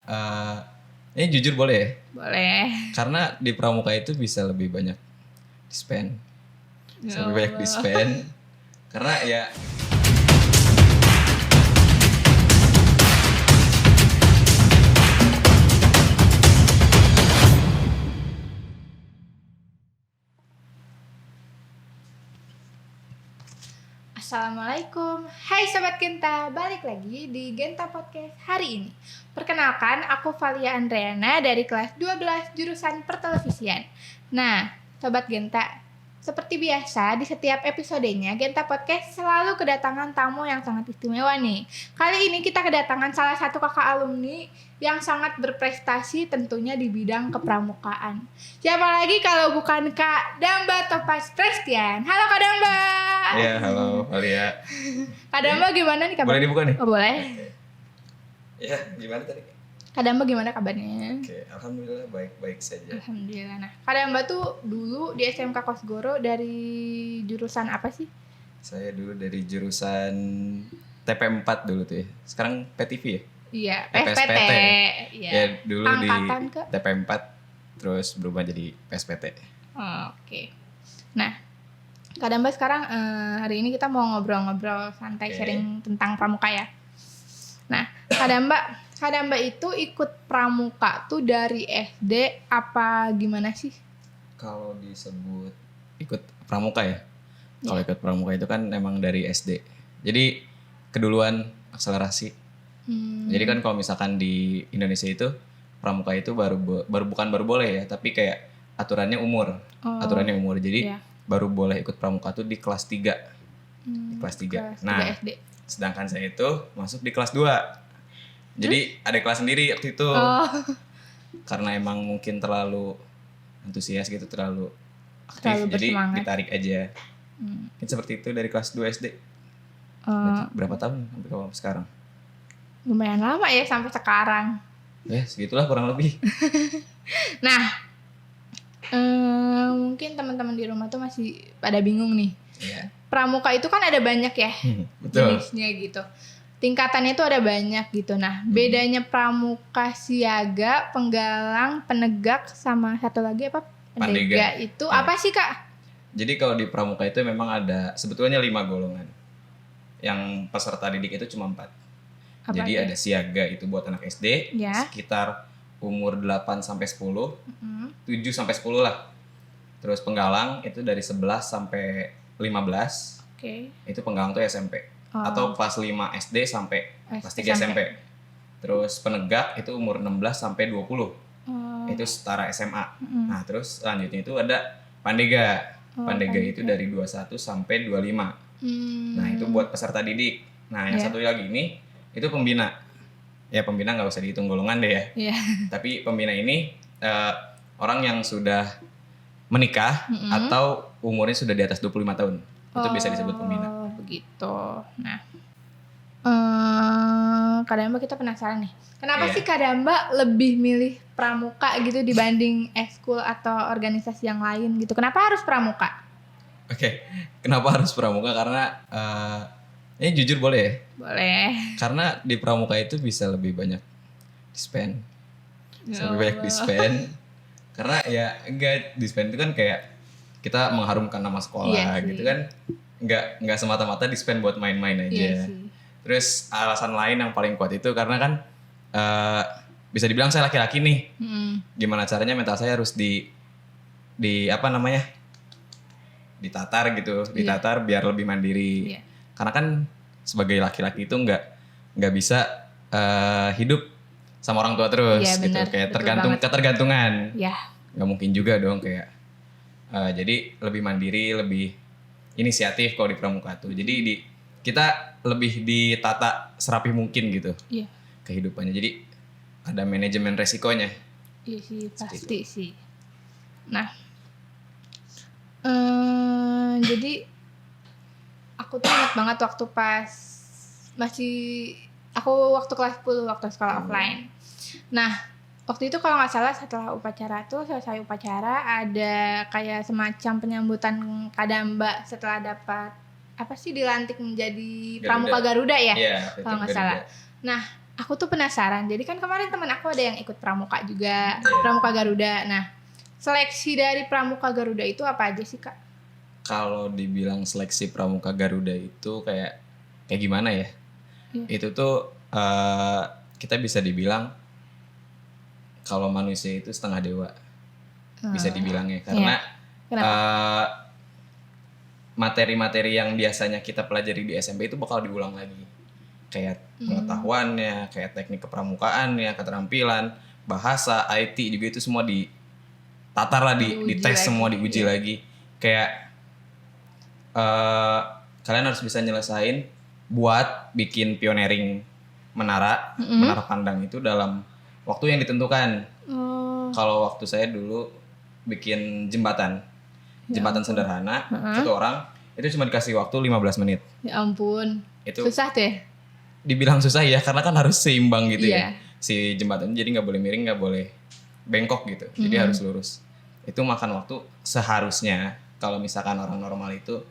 Eh, ini jujur boleh ya? Boleh. Karena di pramuka itu bisa lebih banyak di-spend. Bisa lebih banyak Allah. di-spend. Karena ya Assalamualaikum, hai Sobat Genta, balik lagi di Genta Podcast hari ini. Perkenalkan, aku Valia Andreana dari kelas 12 jurusan Pertelevisian. Nah, Sobat Genta, seperti biasa di setiap episodenya Genta Podcast selalu kedatangan tamu yang sangat istimewa nih. Kali ini kita kedatangan salah satu kakak alumni yang sangat berprestasi tentunya di bidang kepramukaan. Siapa lagi kalau bukan Kak Damba Topas Prestian. Halo Kak Damba. ya halo Valia. Kak Damba gimana nih kabarnya? Boleh dibuka nih? Oh, boleh. Ya gimana tadi? Kak Damba gimana kabarnya? Oke, alhamdulillah baik-baik saja. Alhamdulillah. Nah, Kak Damba tuh dulu di SMK Kosgoro dari jurusan apa sih? Saya dulu dari jurusan TP4 dulu tuh ya. Sekarang PTV ya? Iya, PSPT. PSPT. Iya. Ya dulu Angkatan di ke? TP4 terus berubah jadi PSPT. Oke. Nah, Kak Damba sekarang hari ini kita mau ngobrol-ngobrol santai, Oke. sharing tentang pramuka ya. Nah, Kak Damba itu ikut pramuka tuh dari SD apa gimana sih? Kalau disebut ikut pramuka ya? Kalau ikut pramuka itu kan emang dari SD. Jadi keduluan akselerasi. Jadi kan kalau misalkan di Indonesia itu pramuka itu baru boleh ya, tapi kayak aturannya umur. Oh, Aturannya umur. Jadi iya. baru boleh ikut pramuka tuh di kelas 3. Di kelas 3. Kelas Nah, 3 SD. sedangkan saya itu masuk di kelas 2. Jadi ada kelas sendiri waktu itu. Oh, Karena emang mungkin terlalu antusias gitu, terlalu aktif, terlalu jadi bersemangat. ditarik aja. Mungkin seperti itu dari kelas 2 SD. Berapa tahun sampai sekarang? Lumayan lama ya sampai sekarang. Ya segitulah kurang lebih. Nah, mungkin teman-teman di rumah tuh masih pada bingung nih. Iya. Pramuka itu kan ada banyak ya Betul. jenisnya gitu. Tingkatannya itu ada banyak gitu. Nah, bedanya pramuka siaga, penggalang, penegak sama satu lagi apa? Pandega. Itu Ya. apa sih, Kak? Jadi kalau di pramuka itu memang ada sebetulnya 5 golongan. Yang peserta didik itu cuma 4. Apa Jadi aja? ada siaga itu buat anak SD Ya. sekitar umur 8 sampai 10, 7 sampai 10 lah. Terus penggalang itu dari 11 sampai 15. Oke. Itu penggalang tuh SMP. Oh. Atau kelas 5 SD sampai kelas 3 SMP. Terus penegak itu umur 16 sampai 20. Itu setara SMA. Nah, terus selanjutnya itu ada pandega. Pandega itu dari 21 sampai 25. Nah, itu buat peserta didik. Nah, yang satu lagi ini itu pembina. Ya, pembina nggak usah dihitung golongan deh ya. Iya. Tapi pembina ini orang yang sudah menikah atau umurnya sudah di atas 25 tahun. Itu bisa disebut pembina. Oh, begitu. Nah, Kak Damba kita penasaran nih. Kenapa Iya. sih Kak Damba lebih milih pramuka gitu dibanding eskul atau organisasi yang lain gitu? Kenapa harus pramuka? Oke, kenapa harus pramuka? Karena ini jujur boleh ya? Boleh. Karena di pramuka itu bisa lebih banyak di-spend. Bisa lebih banyak di-spend. Karena ya enggak, di-spend itu kan kayak kita mengharumkan nama sekolah gitu kan. Enggak semata-mata di-spend buat main-main aja. Iya sih. Terus alasan lain yang paling kuat itu karena kan bisa dibilang saya laki-laki nih. Gimana caranya mental saya harus di apa namanya? Ditatar gitu, ditatar biar lebih mandiri. Iya. Karena kan sebagai laki-laki itu nggak bisa hidup sama orang tua terus Iya, gitu, benar. kayak Betul ketergantungan. Ya. Nggak mungkin juga dong kayak jadi lebih mandiri, lebih inisiatif kalau di pramuka tuh. Jadi kita lebih ditata serapi mungkin gitu Iya. kehidupannya. Jadi ada manajemen resikonya. Iya sih, pasti sih. Nah, jadi aku tuh ingat banget waktu pas waktu kelas 10 waktu sekolah offline. Nah, waktu itu kalau nggak salah setelah selesai upacara ada kayak semacam penyambutan Kak Damba setelah dapat apa sih dilantik menjadi pramuka Garuda ya? Iya, Kalau nggak salah. Nah, aku tuh penasaran. Jadi kan kemarin teman aku ada yang ikut Pramuka juga, Pramuka Garuda. Nah, seleksi dari Pramuka Garuda itu apa aja sih, Kak? Kalau dibilang seleksi Pramuka Garuda itu kayak gimana ya? Itu tuh kita bisa dibilang kalau manusia itu setengah dewa. Bisa dibilangnya karena materi-materi yang biasanya kita pelajari di SMP itu bakal diulang lagi. Kayak pengetahuannya, kayak teknik kepramukaannya, keterampilan, bahasa, IT juga itu semua ditatar lah, di tes semua, diuji lagi. Kayak kalian harus bisa nyelesain buat bikin pioneering menara pandang itu dalam waktu yang ditentukan. Kalau waktu saya dulu bikin jembatan sederhana, satu orang itu cuma dikasih waktu 15 menit. Ya ampun, itu susah tuh ya? Dibilang susah ya, karena kan harus seimbang gitu ya si jembatan, jadi nggak boleh miring, nggak boleh bengkok gitu, jadi harus lurus. Itu makan waktu seharusnya kalau misalkan orang normal itu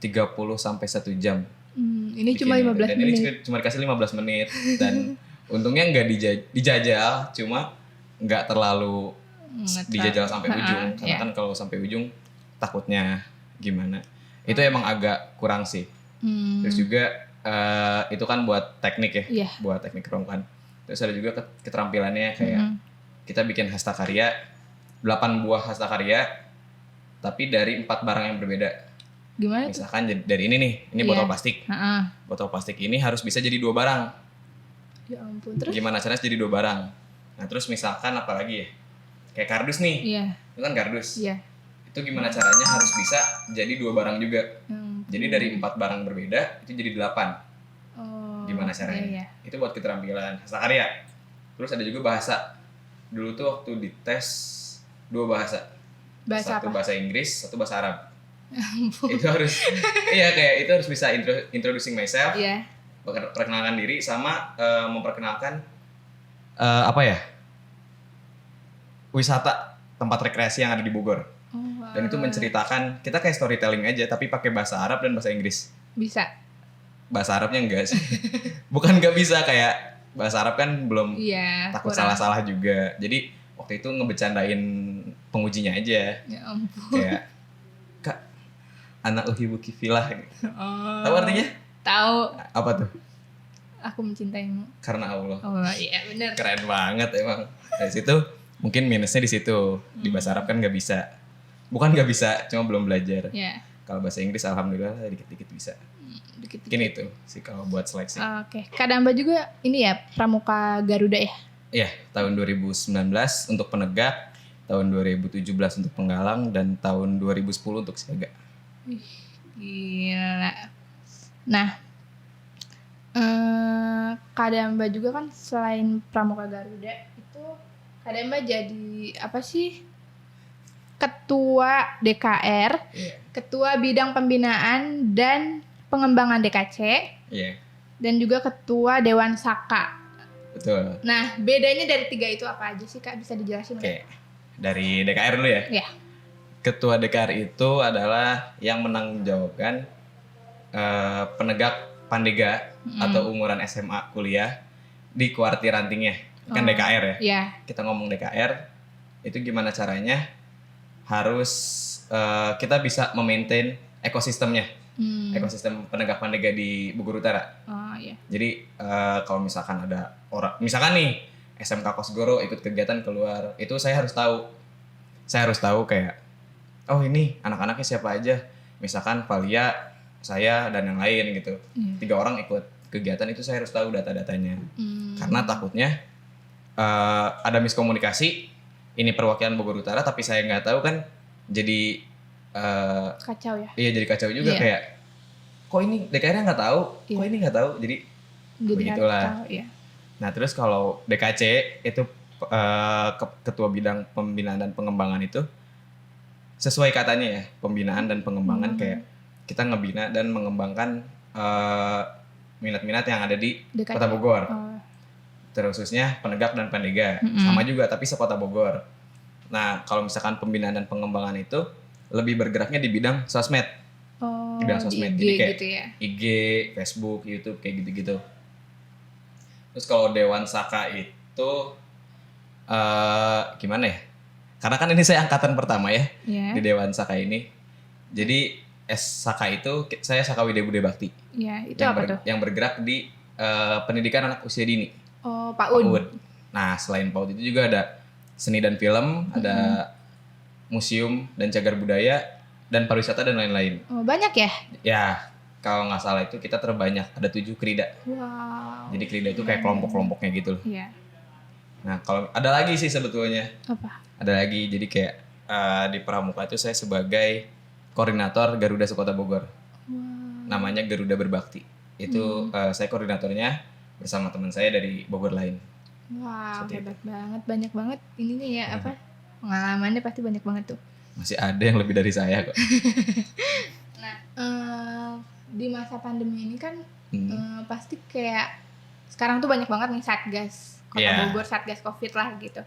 30 sampai 1 jam. Ini cuma 15 dan menit. Ini cuma dikasih 15 menit dan untungnya nggak dijajal, cuma nggak terlalu dijajal sampai ujung, karena kan kalau sampai ujung takutnya gimana. Itu emang agak kurang sih. Terus juga itu kan buat teknik ya, buat teknik kepramukaan. Terus ada juga keterampilannya kayak kita bikin hasta karya, 8 buah hasta karya, tapi dari 4 barang yang berbeda. Gimana misalkan tuh? Dari ini botol plastik. Botol plastik ini harus bisa jadi 2 barang. Ya ampun, terus? Gimana caranya jadi 2 barang? Nah terus misalkan apa lagi ya? Kayak kardus nih. Itu kan kardus. Itu gimana caranya harus bisa jadi 2 barang juga. Jadi dari 4 barang berbeda itu jadi 8. Gimana caranya? Itu buat keterampilan hasta karya. Terus ada juga bahasa. Dulu tuh waktu dites 2 bahasa. Satu apa? Bahasa Inggris, satu bahasa Arab. Itu harus kayak itu harus bisa introducing myself. Perkenalkan diri sama memperkenalkan wisata tempat rekreasi yang ada di Bogor. Dan itu menceritakan, kita kayak storytelling aja tapi pakai bahasa Arab dan bahasa Inggris. Bisa? Bahasa Arabnya enggak sih. Bukan enggak bisa, kayak bahasa Arab kan belum, takut salah-salah juga. Jadi waktu itu ngebecandain pengujinya aja. Ya ampun. Kayak, Kak, anak uhibuki filah. Tahu artinya? Tahu. Apa tuh? Aku mencintaimu karena Allah. Oh iya benar. Keren banget emang. Dari situ mungkin minusnya di situ. Di bahasa Arab kan nggak bisa. Bukan nggak bisa, cuma belum belajar. Kalau bahasa Inggris alhamdulillah dikit-dikit bisa. Mungkin itu sih kalau buat seleksi. Oke. Kak Damba juga ini ya Pramuka Garuda ya? Iya, tahun 2019 untuk penegak, tahun 2017 untuk penggalang, dan tahun 2010 untuk siaga. Gila. Nah, Kak Damba juga kan selain Pramuka Garuda itu Kak Damba jadi apa sih? Ketua DKR, Ketua Bidang Pembinaan dan Pengembangan DKC, dan juga Ketua Dewan Saka. Betul. Nah, bedanya dari 3 itu apa aja sih Kak? Bisa dijelasin nggak? Dari DKR dulu ya? Iya. Ketua DKR itu adalah yang menanggungjawabkan penegak Pandega atau umuran SMA kuliah di kuartir rantingnya. Kan DKR ya? Iya. Kita ngomong DKR, itu gimana caranya harus kita bisa memaintain ekosistemnya. Ekosistem penegak Pandega di Bogor Utara. Jadi kalau misalkan ada orang, misalkan nih SMK Kosgoro ikut kegiatan keluar, itu saya harus tahu. Saya harus tahu kayak, oh ini anak-anaknya siapa aja. Misalkan Valia, saya, dan yang lain gitu. 3 orang ikut kegiatan itu, saya harus tahu data-datanya. Karena takutnya ada miskomunikasi, ini perwakilan Bogor Utara tapi saya nggak tahu kan, jadi kacau ya? Iya, jadi kacau juga. Kayak kok ini DKR-nya nggak tahu, kok ini nggak tahu, jadi begitulah. Nah terus kalau DKC itu Ketua Bidang Pembinaan dan Pengembangan itu sesuai katanya ya, pembinaan dan pengembangan, kayak kita ngebina dan mengembangkan minat-minat yang ada di Kota Bogor. Terkhususnya penegak dan pandega, sama juga tapi sekota Bogor. Nah kalau misalkan pembinaan dan pengembangan itu lebih bergeraknya di bidang sosmed. Di bidang sosmed, IG jadi kayak gitu ya? IG, Facebook, YouTube, kayak gitu-gitu. Terus kalau Dewan Saka itu gimana ya? Karena kan ini saya angkatan pertama ya Iya. di Dewan Saka ini. Jadi Saka itu saya Saka Widya Budi Bakti. Iya, itu apa tuh? Yang bergerak di pendidikan anak usia dini. Oh, PAUD. Nah, selain PAUD itu juga ada seni dan film, ada museum dan cagar budaya dan pariwisata dan lain-lain. Oh, banyak ya? Ya, kalau nggak salah itu kita terbanyak ada 7 krida. Wow. Jadi krida itu kayak kelompok-kelompoknya gitu loh. Iya. Nah, kalau ada lagi sih sebetulnya. Apa? Ada lagi, jadi kayak di Pramuka itu saya sebagai koordinator Garuda Sekota Bogor. Wow. Namanya Garuda Berbakti. Itu saya koordinatornya bersama teman saya dari Bogor lain. Wow, Seperti hebat banget. Banyak banget ininya ya, apa? Pengalamannya pasti banyak banget tuh. Masih ada yang lebih dari saya kok. Nah, di masa pandemi ini kan pasti kayak sekarang tuh banyak banget nih Satgas Kota Iya. Bogor, Satgas Covid lah gitu.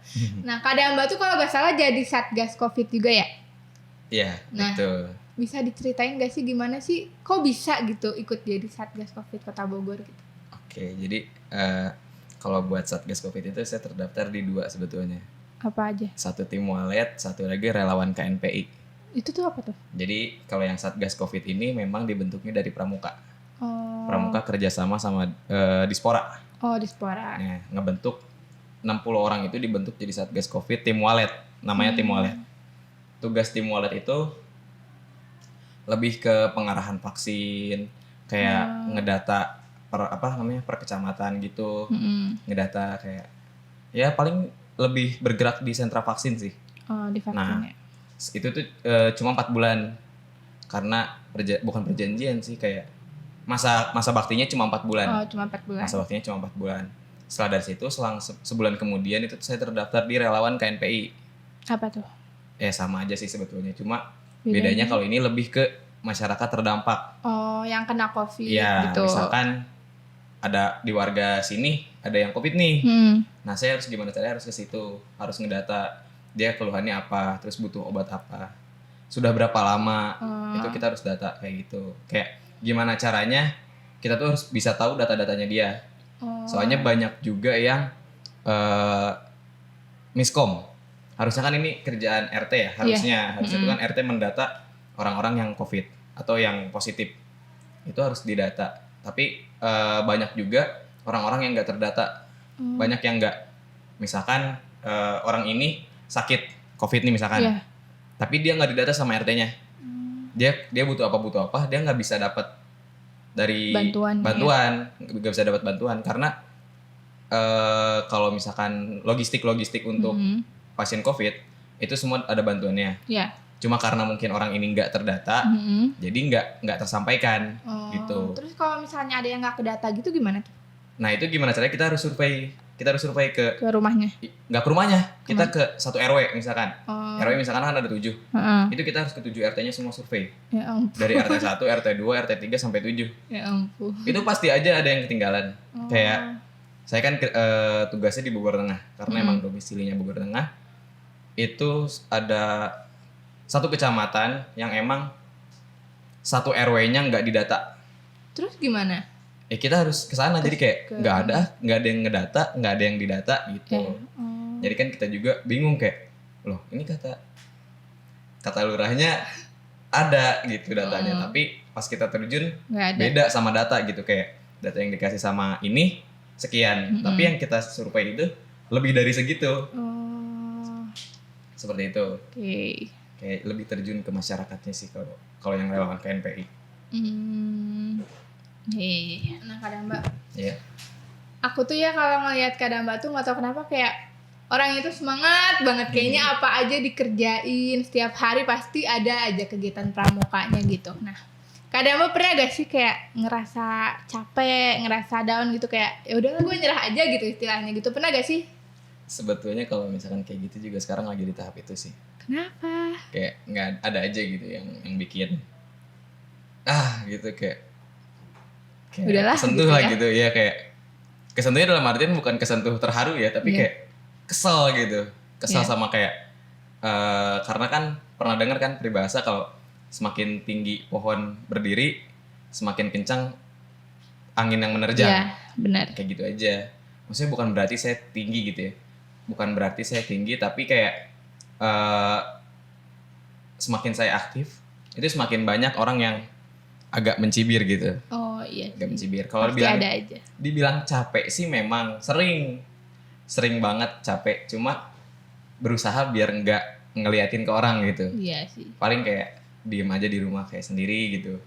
Nah, Kak Damba tuh kalau gak salah jadi Satgas Covid juga ya? Iya, Nah. betul. Bisa diceritain gak sih gimana sih kok bisa gitu ikut jadi Satgas Covid Kota Bogor gitu? Oke, jadi kalau buat Satgas Covid itu saya terdaftar di 2 sebetulnya. Apa aja? Satu tim walet, satu lagi relawan KNPI. Itu tuh apa tuh? Jadi kalau yang Satgas Covid ini memang dibentuknya dari Pramuka. Oh, Pramuka kerjasama sama Dispora. Dispora. Nah, ngebentuk 60 orang itu dibentuk jadi Satgas Covid tim walet. Namanya tim walet. Tugas tim walet itu lebih ke pengarahan vaksin, kayak ngedata per kecamatan gitu. Ngedata kayak ya paling lebih bergerak di sentra vaksin sih. Oh, di Nah, vaksinnya. itu tuh cuma 4 bulan. Karena bukan perjanjian sih, kayak masa baktinya cuma 4 bulan. Oh, cuma 4 bulan. Masa baktinya cuma 4 bulan. Setelah dari situ selang sebulan kemudian itu saya terdaftar di relawan KNPI. Apa tuh? Sama aja sih sebetulnya, cuma Bedanya? bedanya kalau ini lebih ke masyarakat terdampak. Oh, yang kena Covid Iya, gitu. misalkan ada di warga sini ada yang Covid nih. Nah, saya harus gimana caranya, harus ke situ, harus ngedata dia keluhannya apa, terus butuh obat apa, sudah berapa lama, itu kita harus data kayak gitu. Kayak gimana caranya kita tuh harus bisa tahu data-datanya dia. Soalnya banyak juga yang miskom. Harusnya kan ini kerjaan RT ya, harusnya itu kan RT mendata orang-orang yang Covid atau yang positif. Itu harus didata. Tapi banyak juga orang-orang yang nggak terdata. Banyak yang nggak, misalkan orang ini sakit Covid nih misalkan, tapi dia nggak didata sama RT-nya. Dia butuh apa, dia nggak bisa dapat dari bantuan, nggak bisa dapat bantuan karena kalau misalkan logistik untuk pasien Covid itu semua ada bantuannya. Cuma karena mungkin orang ini nggak terdata, jadi nggak tersampaikan gitu. Terus kalau misalnya ada yang nggak kedata gitu gimana tuh? Nah, itu gimana caranya? Kita harus survei ke rumahnya. Nggak ke rumahnya, kita ke satu RW misalkan. RW misalkan kan ada 7. Itu kita harus ke 7 RT-nya semua survei. Ya ampun. Dari RT 1, RT 2, RT 3 sampai 7. Ya ampun. Itu pasti aja ada yang ketinggalan. Kayak saya kan tugasnya di Bogor Tengah karena emang domisilinya Bogor Tengah. Itu ada satu kecamatan yang emang satu RW-nya nggak didata. Terus gimana? Kita harus ke sana, jadi kayak nggak ada yang ngedata, nggak ada yang didata gitu. Jadi kan kita juga bingung kayak, loh ini kata lurahnya ada gitu datanya, tapi pas kita terjun beda sama data gitu, kayak data yang dikasih sama ini sekian, tapi yang kita survei itu lebih dari segitu. Seperti itu. Kayak lebih terjun ke masyarakatnya sih kalau yang relawan KNPI. Nah, Kak Damba. Iya. Aku tuh ya kalau ngelihat Kak Damba tuh nggak tahu kenapa kayak orang itu semangat banget, kayaknya apa aja dikerjain, setiap hari pasti ada aja kegiatan pramukanya gitu. Nah, Kak Damba pernah gak sih kayak ngerasa capek, ngerasa down gitu, kayak ya udahlah gue nyerah aja gitu istilahnya gitu, pernah gak sih? Sebetulnya kalau misalkan kayak gitu juga sekarang lagi di tahap itu sih. Kenapa? Kayak nggak ada aja gitu yang bikin gitu kayak udahlah kesentuh gitu lah ya. gitu ya, kayak kesentuhnya dalam artian bukan kesentuh terharu ya, tapi kayak kesel gitu, sama kayak karena kan pernah dengar kan peribahasa kalau semakin tinggi pohon berdiri semakin kencang angin yang menerjang. Iya, benar. Kayak gitu aja. maksudnya bukan berarti saya tinggi gitu ya, bukan berarti saya tinggi, tapi kayak semakin saya aktif itu semakin banyak orang yang agak mencibir gitu. Oh iya. Agak mencibir. Kalau Pasti ada aja. dibilang capek sih memang sering banget capek. Cuma berusaha biar nggak ngeliatin ke orang gitu. Iya sih. Paling kayak diem aja di rumah kayak sendiri gitu.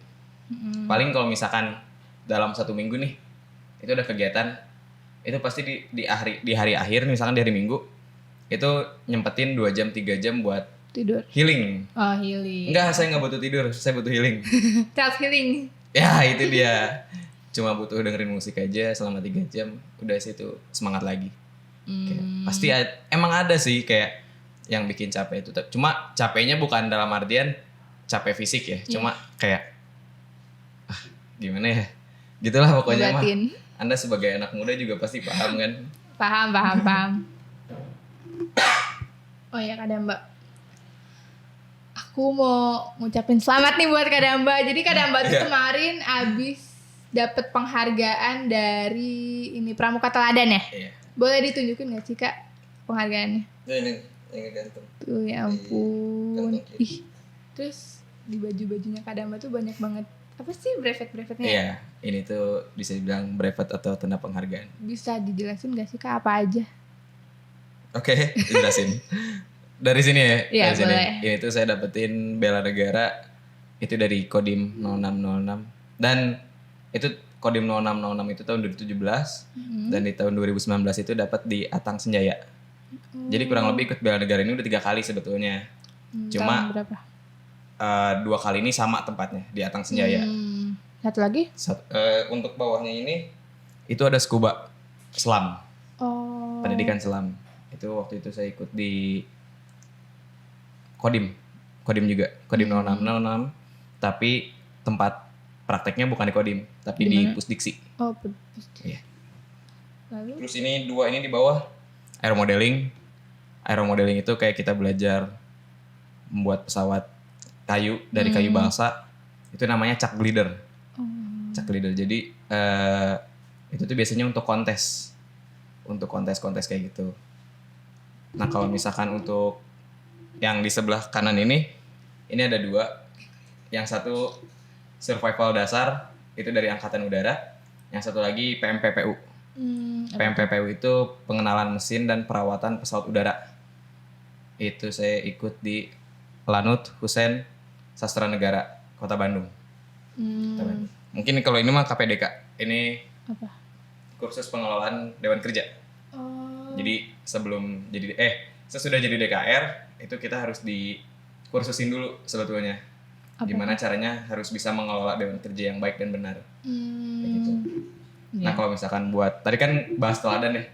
Paling kalau misalkan dalam 1 minggu nih itu ada kegiatan, itu pasti di hari akhir misalkan di hari Minggu itu nyempetin 2 jam 3 jam buat tidur, healing. Oh healing. Enggak, saya nggak butuh tidur, saya butuh healing. Self healing. Ya itu dia, cuma butuh dengerin musik aja selama 3 jam, udah situ semangat lagi. Kayak, pasti emang ada sih kayak yang bikin capek itu, cuma capeknya bukan dalam artian capek fisik ya, cuma kayak gimana ya, gitulah pokoknya mah. Anda sebagai anak muda juga pasti paham kan? Paham. Oh ya Kak Damba, aku mau ngucapin selamat nih buat Kak Damba. Jadi Kak Damba tuh kemarin abis dapet penghargaan dari ini Pramuka Teladan ya? Iya. Boleh ditunjukin gak sih Kak penghargaannya? Ini yang gantung. Tuh ya ampun. Ih, terus di baju-bajunya Kak Damba tuh banyak banget. Apa sih brevet-brevetnya? Iya, ini tuh bisa dibilang brevet atau tanda penghargaan. Bisa dijelasin gak sih Kak apa aja? Oke, dijelasin. Dari sini ya? Iya, dari sini. boleh. Ini tuh saya dapetin Bela Negara itu dari Kodim 0606. Dan itu Kodim 0606 itu tahun 2017 dan di tahun 2019 itu dapat di Atang Senjaya. Jadi kurang lebih ikut Bela Negara ini udah 3 kali sebetulnya. Cuma tahun berapa? 2 kali ini sama tempatnya di Atang Senjaya. Satu lagi? Untuk bawahnya ini itu ada scuba selam. Oh. Pendidikan selam. Itu waktu itu saya ikut di Kodim juga, Kodim 0606, tapi tempat prakteknya bukan di Kodim, tapi di Pusdiksi. Oh, Pusdiksi. Iya. Lalu? Terus ini 2 ini di bawah aeromodeling. Aeromodeling itu kayak kita belajar membuat pesawat kayu dari kayu balsa. Itu namanya chuck glider. Chuck glider. Jadi itu tuh biasanya untuk kontes kayak gitu. Nah kalau misalkan untuk yang di sebelah kanan ini ada 2. Yang satu survival dasar, itu dari Angkatan Udara. Yang satu lagi PMPPU. PMPPU itu pengenalan mesin dan perawatan pesawat udara. Itu saya ikut di Lanut Hussein Sastra Negara, Kota Bandung. Mungkin kalau ini mah KPDK. Ini apa? Kursus pengelolaan Dewan Kerja. Jadi sesudah jadi DKR itu kita harus dikursusin dulu sebetulnya. Gimana caranya harus bisa mengelola Dewan Kerja yang baik dan benar. Kayak gitu. Nah kalau misalkan buat tadi kan bahas teladan ya.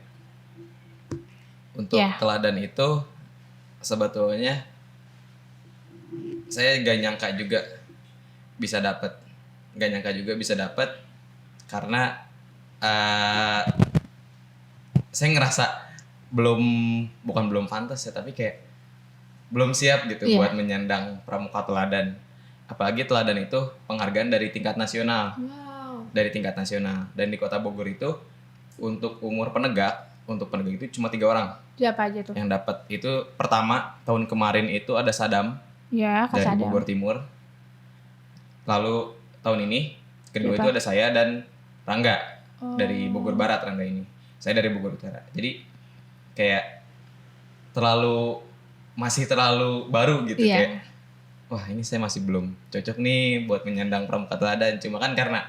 Untuk teladan itu sebetulnya saya gak nyangka juga bisa dapat karena saya ngerasa bukan belum pantas ya, tapi kayak belum siap gitu buat menyandang pramuka teladan. Apalagi teladan itu penghargaan dari tingkat nasional. Wow. Dari tingkat nasional. Dan di Kota Bogor itu untuk penegak itu cuma 3 orang. Siapa aja tuh? Yang dapat itu pertama tahun kemarin itu ada Sadam. Ya, dari Sadam. Bogor Timur. Lalu tahun ini kedua itu ada saya dan Rangga dari Bogor Barat. Rangga ini, saya dari Bogor Utara. Jadi kayak masih terlalu baru gitu. Kayak wah ini saya masih belum cocok nih buat menyandang pramuka teladan. Cuma kan karena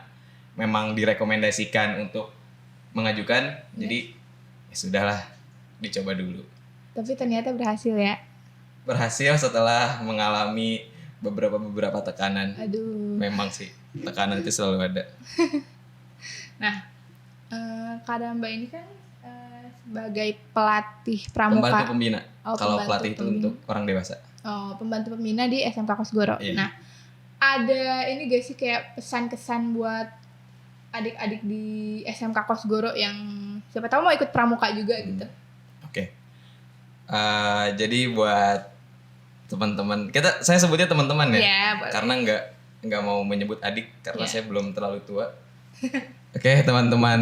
memang direkomendasikan untuk mengajukan, jadi ya sudahlah dicoba dulu. Tapi ternyata berhasil ya. Berhasil setelah mengalami beberapa tekanan. Aduh. Memang sih tekanan itu selalu ada. Nah, Kak Damba ini kan sebagai pelatih pramuka. Pembantu pembina. Kalau pembantu pelatih itu untuk orang dewasa. Oh, pembantu pembina di SMK Kosgoro. Iya. Nah, ada ini gak sih kayak pesan-kesan buat adik-adik di SMK Kosgoro yang siapa tahu mau ikut pramuka juga gitu. Oke. Jadi buat teman-teman, saya sebutnya teman-teman ya. Iya, boleh. Karena nggak mau menyebut adik karena saya belum terlalu tua. Oke, teman-teman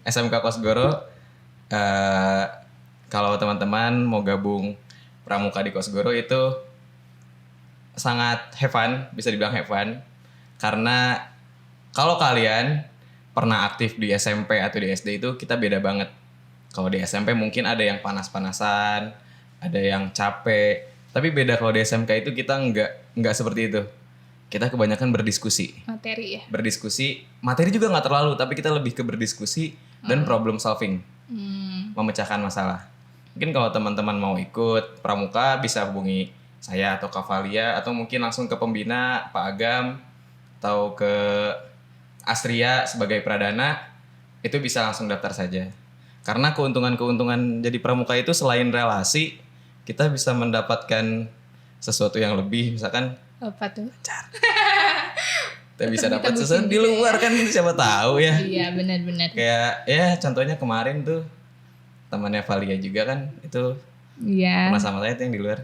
SMK Kosgoro, kalau teman-teman mau gabung pramuka di Kosgoro itu sangat have fun, bisa dibilang have fun. Karena kalau kalian pernah aktif di SMP atau di SD itu kita beda banget. Kalau di SMP mungkin ada yang panas-panasan, ada yang capek. Tapi beda kalau di SMK itu kita nggak seperti itu. Kita kebanyakan berdiskusi. Materi ya. Berdiskusi, materi juga nggak terlalu, tapi kita lebih ke berdiskusi dan problem solving, memecahkan masalah. Mungkin kalau teman-teman mau ikut pramuka bisa hubungi saya atau Kak Valia, atau mungkin langsung ke pembina Pak Agam atau ke Astria sebagai pradana, itu bisa langsung daftar saja. Karena keuntungan-keuntungan jadi pramuka itu selain relasi, kita bisa mendapatkan sesuatu yang lebih, misalkan Apa tuh? kita bisa dapat sesuatu di luar kan, siapa tahu ya. Iya, benar-benar. Kayak ya contohnya kemarin tuh temannya Valia juga kan, itu Iya. pernah sama saya tuh yang di luar.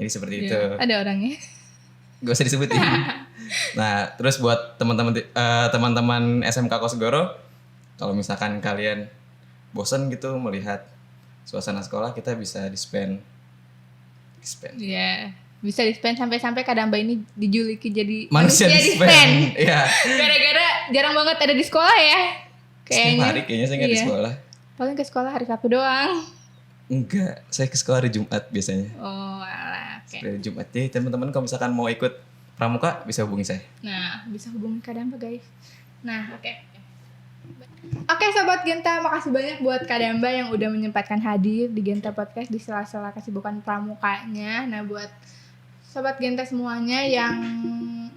Jadi seperti itu. Ada orangnya. Gak usah disebutin. Nah, terus buat teman-teman SMK Kosgoro, kalau misalkan kalian bosan gitu melihat suasana sekolah, kita bisa dispen. Iya. Bisa dispen sampai Kadamba ini dijuluki jadi Manusia dispen. Iya. Gara-gara jarang banget ada di sekolah ya. Setiap hari kayaknya saya nggak di sekolah. Paling ke sekolah hari Sabtu doang. Enggak, saya ke sekolah hari Jumat biasanya. Oh, alah. Oke. Hari Jumat. Jadi teman-teman kalau misalkan mau ikut pramuka bisa hubungi saya. Nah, bisa hubungi Kadamba guys. Nah, oke. Oke Sobat Genta, makasih banyak buat Kadamba yang udah menyempatkan hadir di Genta Podcast di sela-sela kesibukan pramukanya. Nah, buat Sobat Genta semuanya yang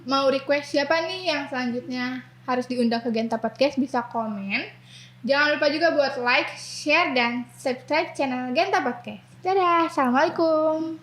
mau request siapa nih yang selanjutnya harus diundang ke Genta Podcast, bisa komen. Jangan lupa juga buat like, share, dan subscribe channel Genta Podcast. Dadah, assalamualaikum.